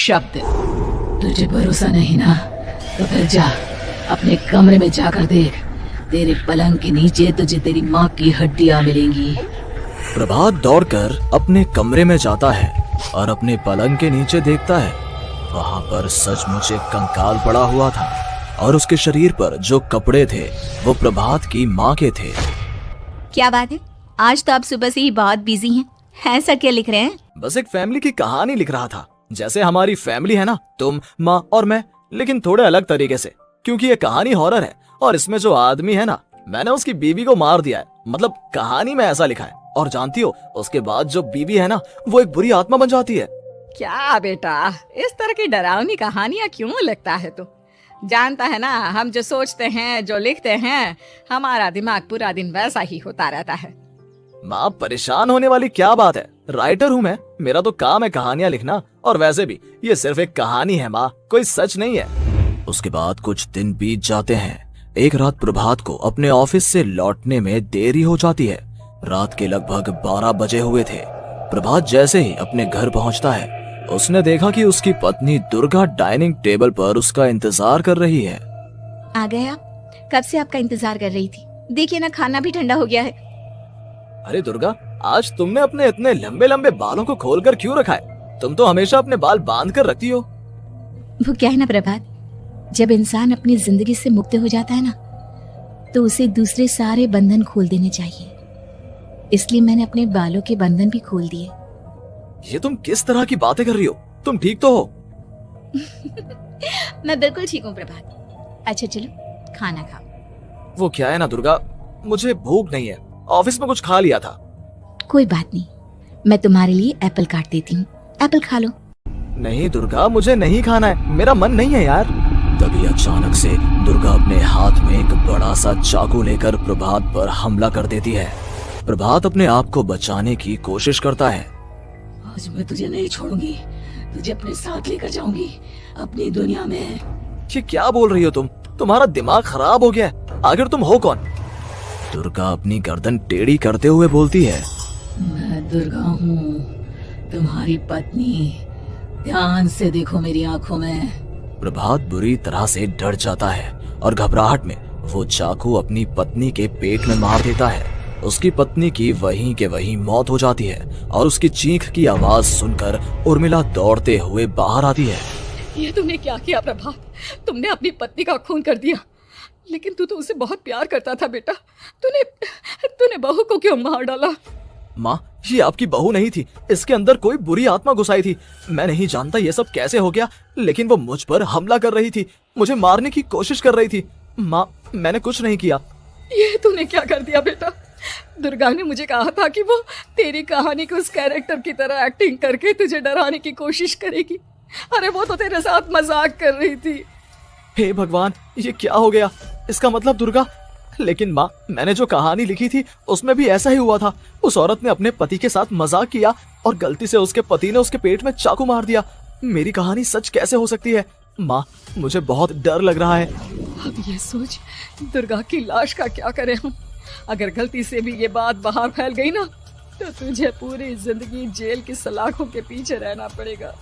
शब्द। तुझे भरोसा नहीं ना, तो फिर जा अपने कमरे में जाकर देख, तेरे पलंग के नीचे तुझे तेरी माँ की हड्डियां मिलेंगी। प्रभात दौड़कर अपने कमरे में जाता है और अपने पलंग के नीचे देखता है। वहां पर सचमुच एक कंकाल पड़ा हुआ था और उसके शरीर पर जो कपड़े थे वो प्रभात की माँ के थे। क्या बात है, आज तो आप सुबह से ही बहुत बिजी हैं। ऐसा क्या लिख रहे हैं? बस एक फैमिली की कहानी लिख रहा था। जैसे हमारी फैमिली है ना, तुम, माँ और मैं, लेकिन थोड़े अलग तरीके से, क्योंकि ये कहानी हॉरर है और इसमें जो आदमी है ना, मैंने उसकी बीवी को मार दिया है। मतलब कहानी में ऐसा लिखा है। और जानती हो, उसके बाद जो बीवी है ना, वो एक बुरी आत्मा बन जाती है। क्या बेटा, इस तरह की डरावनी कहानियां क्यों लिखता है तू? जानता है ना, हम जो सोचते हैं, जो लिखते हैं, हमारा दिमाग पूरा दिन वैसा ही होता रहता है। माँ, परेशान होने वाली क्या बात है? राइटर हूँ मैं, मेरा तो काम है कहानियां लिखना। और वैसे भी ये सिर्फ एक कहानी है माँ, कोई सच नहीं है। उसके बाद कुछ दिन बीत जाते हैं। एक रात प्रभात को अपने ऑफिस से लौटने में देरी हो जाती है। रात के लगभग 12 बजे हुए थे। प्रभात जैसे ही अपने घर पहुंचता है, उसने देखा कि उसकी पत्नी दुर्गा डाइनिंग टेबल पर उसका इंतजार कर रही है। आ गए आप? कब से आपका इंतजार कर रही थी। देखिए ना, खाना भी ठंडा हो गया है। अरे दुर्गा, आज तुमने अपने इतने लंबे लंबे बालों को खोलकर क्यों रखा है? तुम तो हमेशा अपने बाल बांध कर रखती हो। वो क्या है ना प्रभात, जब इंसान अपनी जिंदगी से मुक्त हो जाता है ना, तो उसे दूसरे सारे बंधन खोल देने चाहिए। इसलिए मैंने अपने बालों के बंधन भी खोल दिए। ये तुम किस तरह की बातें कर रही हो? तुम ठीक तो हो? मैं बिल्कुल ठीक हूँ प्रभात। अच्छा चलो खाना खाओ। वो क्या है ना दुर्गा, मुझे भूख नहीं है। ऑफिस में कुछ खा लिया था। कोई बात नहीं, मैं तुम्हारे लिए एप्पल काट देती हूँ, एप्पल खा लो। नहीं दुर्गा, मुझे नहीं खाना है, मेरा मन नहीं है यार। तभी अचानक से दुर्गा अपने हाथ में एक बड़ा सा चाकू लेकर प्रभात पर हमला कर देती है। प्रभात अपने आप को बचाने की कोशिश करता है। आज मैं तुझे नहीं छोड़ूंगी, तुझे अपने साथ लेकर जाऊंगी अपनी दुनिया में। ये क्या बोल रही हो तुम? तुम्हारा दिमाग खराब हो गया है। आखिर तुम हो कौन? दुर्गा अपनी गर्दन टेढ़ी करते हुए बोलती है। मैं दुर्गा हूँ, तुम्हारी पत्नी। ध्यान से देखो मेरी आंखों में। प्रभात बुरी तरह से डर जाता है और घबराहट में वो चाकू अपनी पत्नी के पेट में मार देता है। उसकी पत्नी की वहीं के वहीं मौत हो जाती है और उसकी चीख की आवाज सुनकर उर्मिला दौड़ते हुए बाहर आती है। ये तुमने क्या किया प्रभात? तुमने अपनी पत्नी का खून कर दिया। लेकिन तू तो उसे बहुत प्यार करता था बेटा। तूने बहू को क्यों मार डाला? माँ, ये आपकी बहू नहीं थी, इसके अंदर कोई बुरी आत्मा घुसाई थी। मैं नहीं जानता ये सब कैसे हो गया, लेकिन वो मुझ पर हमला कर रही थी, मुझे मारने की कोशिश कर रही थी। माँ, मैंने कुछ नहीं किया। ये तूने क्या कर दिया बेटा? दुर्गा ने मुझे कहा था कि वो तेरी कहानी को उस कैरेक्टर की तरह एक्टिंग करके तुझे डराने की कोशिश करेगी। अरे वो तो तेरे साथ मजाक कर रही थी। हे भगवान, ये क्या हो गया? इसका मतलब दुर्गा। लेकिन माँ, मैंने जो कहानी लिखी थी उसमें भी ऐसा ही हुआ था। उस औरत ने अपने पति के साथ मजाक किया और गलती से उसके पति ने उसके पेट में चाकू मार दिया। मेरी कहानी सच कैसे हो सकती है? माँ, मुझे बहुत डर लग रहा है। अब ये सोच, दुर्गा की लाश का क्या करें हम? अगर गलती से भी ये बात बाहर फैल गई ना, तो तुझे पूरी जिंदगी जेल की सलाखों के पीछे रहना पड़ेगा।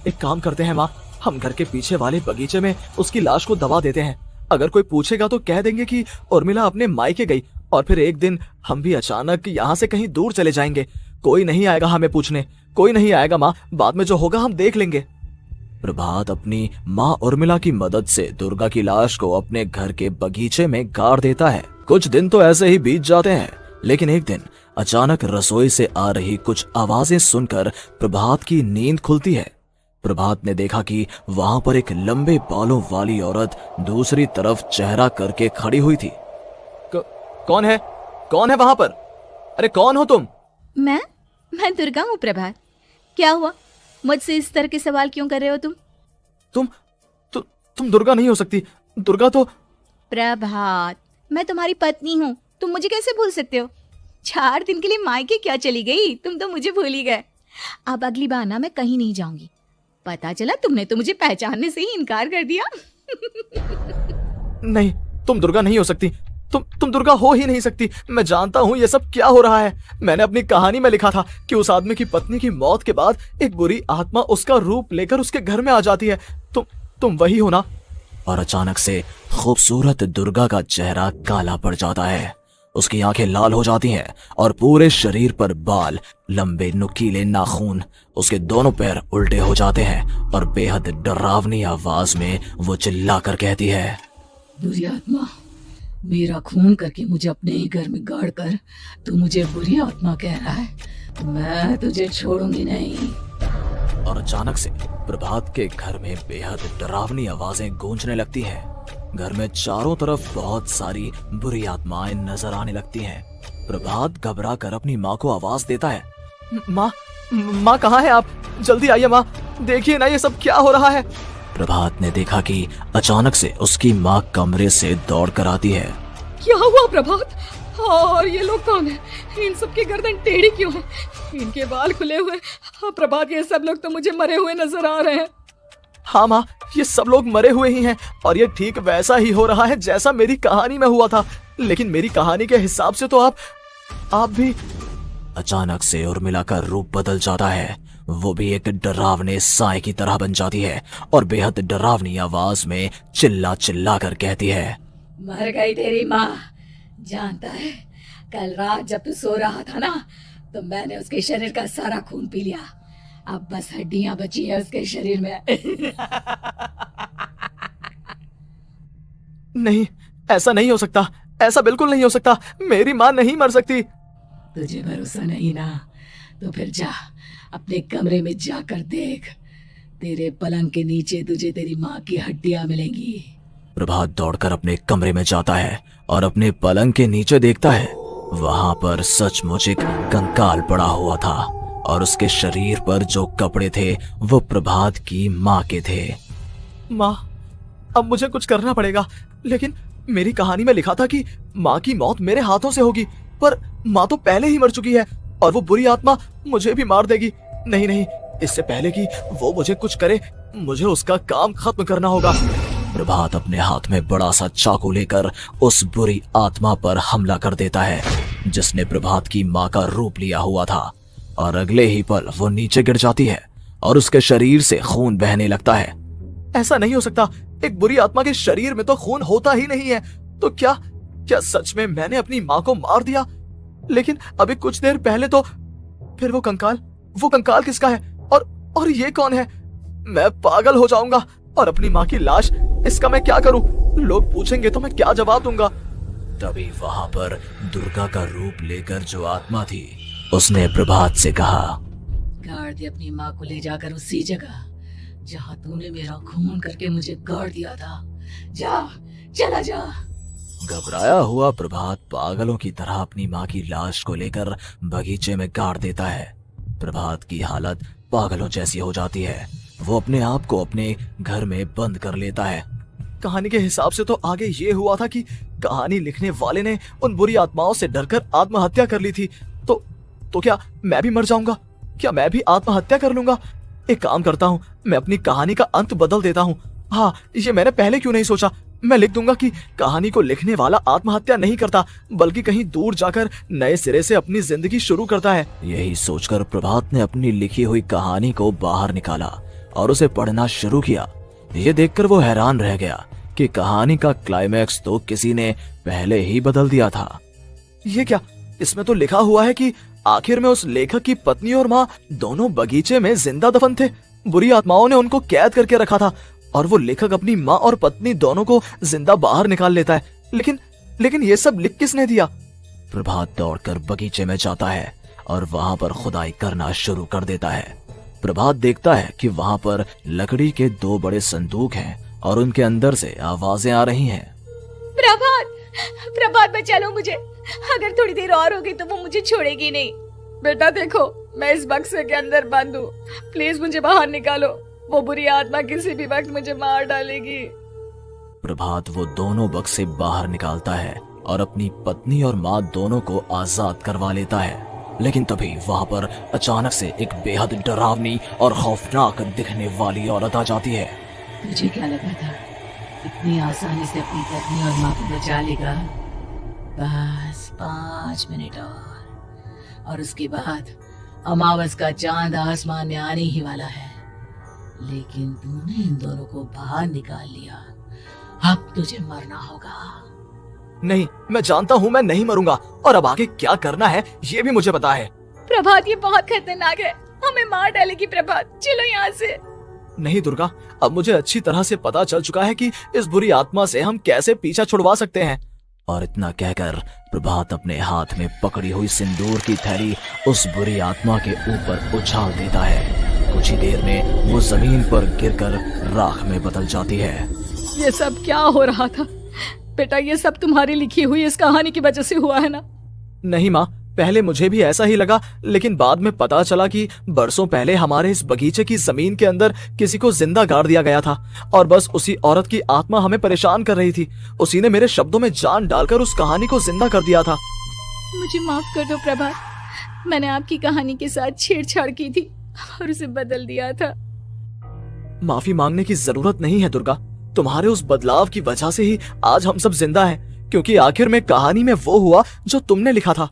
एक काम करते हैं माँ, हम घर के पीछे वाले बगीचे में उसकी लाश को दबा देते हैं। अगर कोई पूछेगा तो कह देंगे कि उर्मिला अपने मायके गई और फिर एक दिन हम भी अचानक यहाँ से कहीं दूर चले जाएंगे। कोई नहीं आएगा हमें पूछने, कोई नहीं आएगा माँ, बाद में जो होगा हम देख लेंगे। प्रभात अपनी माँ उर्मिला की मदद से दुर्गा की लाश को अपने घर के बगीचे में गाड़ देता है। कुछ दिन तो ऐसे ही बीत जाते हैं, लेकिन एक दिन अचानक रसोई से आ रही कुछ आवाजें सुनकर प्रभात की नींद खुलती है। प्रभात ने देखा कि वहां पर एक लंबे बालों वाली औरत दूसरी तरफ चेहरा करके खड़ी हुई थी। कौन है? कौन है वहां पर? अरे कौन हो तुम? मैं दुर्गा हूँ प्रभात। क्या हुआ? मुझसे इस तरह के सवाल क्यों कर रहे हो तुम? तुम दुर्गा नहीं हो सकती। दुर्गा तो... प्रभात, मैं तुम्हारी पत्नी हूँ, तुम मुझे कैसे भूल सकते हो? 4 दिन के लिए मायके क्या चली गई? तुम तो मुझे भूल ही गए। अब अगली बार ना मैं कहीं नहीं जाऊंगी। पता चला तुमने तो मुझे पहचानने से ही इनकार कर दिया। नहीं, तुम दुर्गा नहीं हो सकती। तुम दुर्गा हो ही नहीं सकती। मैं जानता हूँ ये सब क्या हो रहा है। मैंने अपनी कहानी में लिखा था कि उस आदमी की पत्नी की मौत के बाद एक बुरी आत्मा उसका रूप लेकर उसके घर में आ जाती है। तुम वही हो ना? और अचानक से खूबसूरत दुर्गा का चेहरा काला पड़ जाता है। उसकी आंखें लाल हो जाती हैं और पूरे शरीर पर बाल, लंबे नुकीले नाखून, उसके दोनों पैर उल्टे हो जाते हैं और बेहद डरावनी आवाज में वो चिल्लाकर कहती है, बुरी आत्मा, मेरा खून करके मुझे अपने ही घर में गाड़ कर तू मुझे बुरी आत्मा कह रहा है? मैं तुझे छोड़ूंगी नहीं। और अचानक से प्रभात के घर में बेहद डरावनी आवाजें गूंजने लगती हैं। घर में चारों तरफ बहुत सारी बुरी आत्माएं नजर आने लगती हैं। प्रभात घबरा कर अपनी माँ को आवाज देता है, माँ कहाँ है आप? जल्दी आइए माँ, देखिए ना ये सब क्या हो रहा है। प्रभात ने देखा कि अचानक से उसकी माँ कमरे से दौड़ कर आती है। क्या हुआ प्रभात? और ये लोग कौन है? इन सब की गर्दन टेढ़ी क्यों है? इनके बाल खुले हुए। हाँ प्रभात, ये सब लोग तो मुझे मरे हुए नजर आ रहे हैं। हाँ माँ, ये सब लोग मरे हुए ही हैं और ये ठीक वैसा ही हो रहा है जैसा मेरी कहानी में हुआ था। लेकिन मेरी कहानी के हिसाब से तो आप भी। अचानक से उर्मिला का रूप बदल जाता है। वो भी एक डरावने साए की तरह बन जाती है और बेहद डरावनी आवाज में चिल्ला चिल्ला कर कहती है, मर गई तेरी माँ। जानता है, कल रात जब तू सो रहा था ना, तो मैंने उसके शरीर का सारा खून पी लिया। अब बस हड्डियां बची है उसके शरीर में। नहीं, ऐसा नहीं हो सकता, ऐसा बिल्कुल नहीं हो सकता। मेरी माँ नहीं मर सकती। तुझे भरोसा नहीं ना? तो फिर जा, अपने कमरे में जाकर देख। तेरे पलंग के नीचे तुझे तेरी माँ की हड्डियां मिलेंगी। प्रभात दौड़कर अपने कमरे में जाता है और अपने पलंग के नीचे देखता है। वहां पर सचमुच एक कंकाल पड़ा हुआ था और उसके शरीर पर जो कपड़े थे वो प्रभात की माँ के थे। माँ, अब मुझे कुछ करना पड़ेगा। लेकिन मेरी कहानी में लिखा था कि माँ की मौत मेरे हाथों से होगी, पर माँ तो पहले ही मर चुकी है और वो बुरी आत्मा मुझे भी मार देगी। नहीं नहीं, इससे पहले कि वो मुझे कुछ करे, मुझे उसका काम खत्म करना होगा। प्रभात अपने हाथ में बड़ा सा चाकू लेकर उस बुरी आत्मा पर हमला कर देता है जिसने प्रभात की माँ का रूप लिया हुआ था। और अगले ही पल वो नीचे गिर जाती है और उसके शरीर से खून बहने लगता है। ऐसा नहीं हो सकता, एक बुरी आत्मा के शरीर में तो खून होता ही नहीं है। तो क्या सच में मैंने अपनी माँ को मार दिया? लेकिन अभी कुछ देर पहले तो फिर वो कंकाल किसका है? और ये कौन है? मैं पागल हो जाऊंगा। और अपनी माँ की लाश, इसका मैं क्या करूं? लोग पूछेंगे तो मैं क्या जवाब दूंगा? तभी वहां पर दुर्गा का रूप लेकर जो आत्मा थी उसने प्रभात से कहा, गाड़ दे अपनी माँ को ले जाकर उसी जगह जहाँ तूने मेरा खून करके मुझे गाड़ दिया था। जा, चला जा। घबराया हुआ प्रभात पागलों की तरह अपनी माँ की लाश को लेकर बगीचे में गाड़ देता है। प्रभात की हालत पागलों जैसी हो जाती है। वो अपने आप को अपने घर में बंद कर लेता है। कहानी के हिसाब से तो आगे ये हुआ था कि कहानी लिखने वाले ने उन बुरी आत्माओं से डरकर आत्महत्या कर ली थी। तो क्या मैं भी मर जाऊंगा? क्या मैं भी आत्महत्या कर लूंगा? एक काम करता हूँ, मैं अपनी कहानी का अंत बदल देता हूँ। हाँ, ये मैंने पहले क्यों नहीं सोचा। मैं लिख दूंगा कि कहानी को लिखने वाला आत्महत्या नहीं करता, बल्कि कहीं दूर जाकर नए सिरे से अपनी जिंदगी शुरू करता है। यही सोचकर प्रभात ने अपनी लिखी हुई कहानी को बाहर निकाला और उसे पढ़ना शुरू किया। ये देखकर वो हैरान रह गया कि कहानी का क्लाइमैक्स तो किसी ने पहले ही बदल दिया था। ये क्या? इसमें तो लिखा हुआ है कि आखिर में उस लेखक की पत्नी और माँ दोनों बगीचे में जिंदा दफन थे। बुरी आत्माओं ने उनको कैद करके रखा था और वो लेखक अपनी माँ और पत्नी दोनों को जिंदा बाहर निकाल लेता है। लेकिन ये सब लिख किसने दिया? प्रभात दौड़कर बगीचे में जाता है और वहां पर खुदाई करना शुरू कर देता है। प्रभात देखता है कि वहां पर लकड़ी के 2 बड़े संदूक हैं और उनके अंदर से आवाजें आ रही हैं। प्रभात बचा लो मुझे। अगर थोड़ी देर और होगी तो वो मुझे छोड़ेगी नहीं। बेटा देखो, मैं इस बक्से के अंदर बंद हूँ, प्लीज मुझे बाहर निकालो। वो बुरी आत्मा किसी भी वक्त मुझे मार डालेगी। प्रभात वो दोनों बक्से बाहर निकालता है और अपनी पत्नी और माँ दोनों को आजाद करवा लेता है। लेकिन तभी वहां पर अचानक से एक बेहद डरावनी और खौफनाक दिखने वाली औरत आ जाती है। तुझे क्या लगा था इतनी आसानी से अपनी पत्नी और माँ को बचा लेगा? बस 5 मिनट और उसके बाद अमावस का चांद आसमान में आने ही वाला है। लेकिन तूने इन दोनों को बाहर निकाल लिया, अब तुझे मरना होगा। नहीं, मैं जानता हूँ मैं नहीं मरूंगा, और अब आगे क्या करना है ये भी मुझे पता है। प्रभात, ये बहुत खतरनाक है, हमें मार डालेगी प्रभात, चलो यहाँ से। नहीं दुर्गा, अब मुझे अच्छी तरह से पता चल चुका है कि इस बुरी आत्मा से हम कैसे पीछा छुड़वा सकते हैं। और इतना कहकर प्रभात अपने हाथ में पकड़ी हुई सिंदूर की थैली उस बुरी आत्मा के ऊपर उछाल देता है। कुछ ही देर में वो जमीन पर गिरकर राख में बदल जाती है। ये सब क्या हो रहा था बेटा? ये सब तुम्हारी लिखी हुई इस कहानी की वजह से हुआ है ना? नहीं माँ, पहले मुझे भी ऐसा ही लगा, लेकिन बाद में पता चला कि बरसों पहले हमारे इस बगीचे की जमीन के अंदर किसी को जिंदा गाड़ दिया गया था, और बस उसी औरत की आत्मा हमें परेशान कर रही थी। उसी ने मेरे शब्दों में जान डालकर उस कहानी को जिंदा कर दिया था। मुझे माफ कर दो प्रभात, मैंने आपकी कहानी के साथ छेड़छाड़ की थी और उसे बदल दिया था। माफी मांगने की जरूरत नहीं है दुर्गा, तुम्हारे उस बदलाव की वजह से ही आज हम सब जिंदा हैं, क्योंकि आखिर में कहानी में वो हुआ जो तुमने लिखा था।